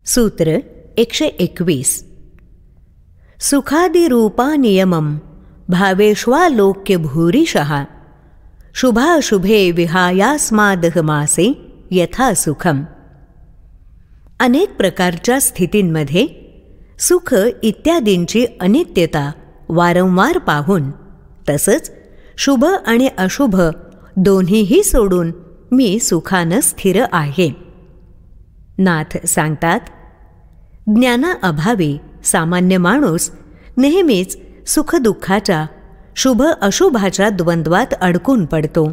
सूत्र 121. सुखादिरूपा नियमं भावेष्वालोक्य भूरिशः शुभाशुभे विहायास्मादह मासे यथा सुखम. अनेक प्रकारच्या स्थितींमध्ये सुख इत्यादींची अनित्यता वारंवार पाहून, तसंच शुभ आणि अशुभ दोन्हीही सोडून मी सुखानं स्थिर आहे. नाथ सांगतात, ज्ञानाअभावी सामान्य माणूस नेहमीच सुखदुःखाच्या शुभ अशुभाच्या द्वंद्वात अडकून पडतो.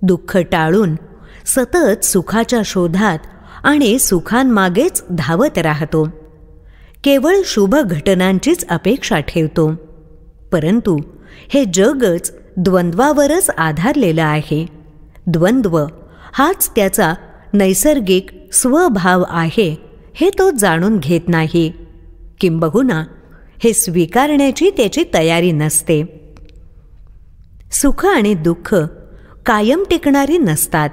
दुःख टाळून सतत सुखाच्या शोधात आणि सुखांमागेच धावत राहतो. केवळ शुभ घटनांचीच अपेक्षा ठेवतो. परंतु हे जगच द्वंद्वावरच आधारलेलं आहे. द्वंद्व हाच त्याचा नैसर्गिक स्वभाव आहे हे तो जाणून घेत नाही. किंबहुना हे स्वीकारण्याची त्याची तयारी नसते. सुख आणि दुःख कायम टिकणारी नसतात.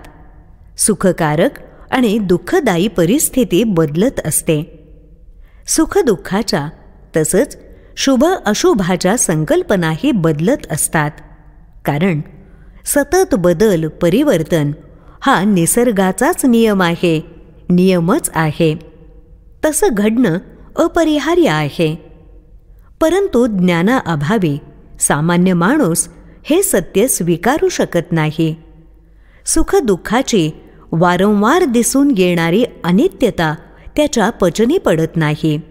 सुखकारक आणि दुःखदायी परिस्थिती बदलत असते. सुखदुःखाच्या तसंच शुभ अशुभाच्या संकल्पनाही बदलत असतात. कारण सतत बदल परिवर्तन हा निसर्गाचाच नियम आहे, नियमच आहे. तसं घडणं अपरिहार्य आहे. परंतु ज्ञानाअभावी सामान्य माणूस हे सत्य स्वीकारू शकत नाही. सुखदुःखाची वारंवार दिसून येणारी अनित्यता त्याच्या पचनी पडत नाही.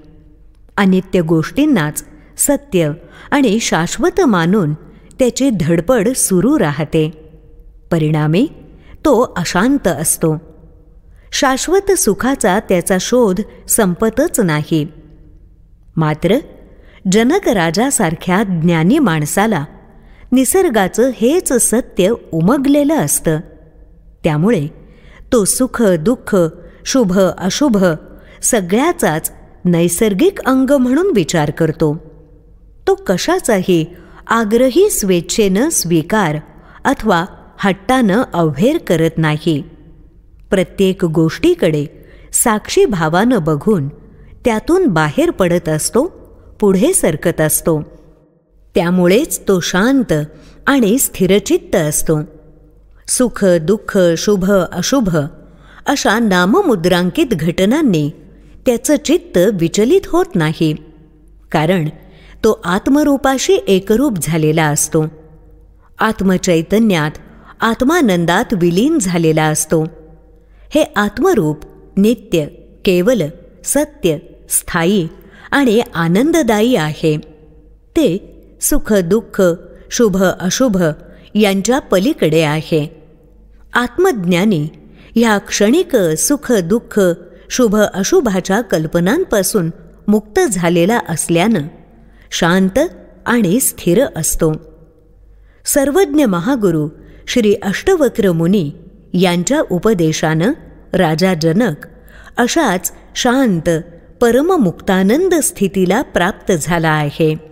अनित्य गोष्टींनाच सत्य आणि शाश्वत मानून त्याची धडपड सुरू राहते. परिणामी तो अशांत असतो. शाश्वत सुखाचा त्याचा शोध संपतच नाही. मात्र जनक राजासारख्या ज्ञानी माणसाला निसर्गाचं हेच सत्य उमगलेलं असतं. त्यामुळे तो सुख दुःख शुभ अशुभ सगळ्याचाच नैसर्गिक अंग म्हणून विचार करतो. तो कशाचाही आग्रही स्वेच्छेनं स्वीकार अथवा हट्टानं अव्हेर करत नाही. प्रत्येक गोष्टीकडे साक्षी भावानं बघून त्यातून बाहेर पडत असतो, पुढे सरकत असतो. त्यामुळेच तो शांत आणि स्थिरचित्त असतो. सुख दुःख शुभ अशुभ अशा नाममुद्रांकित घटनांनी त्याचं चित्त विचलित होत नाही. कारण तो आत्मरूपाशी एकरूप झालेला असतो. आत्मचैतन्यात आत्मानंदात विलीन झालेला असतो. हे आत्मरूप नित्य, केवल, सत्य, स्थायी आणि आनंददायी आहे. ते सुख दुःख शुभ अशुभ यांच्या पलीकडे आहे. आत्मज्ञानी ह्या क्षणिक सुख दुःख शुभ अशुभाच्या कल्पनांपासून मुक्त झालेला असल्यानं शांत आणि स्थिर असतो. सर्वज्ञ महागुरु श्री अष्टवक्र मुनी यांच्या उपदेशानं राजा जनक अशाच शांत परममुक्तानंद स्थितीला प्राप्त झाला आहे.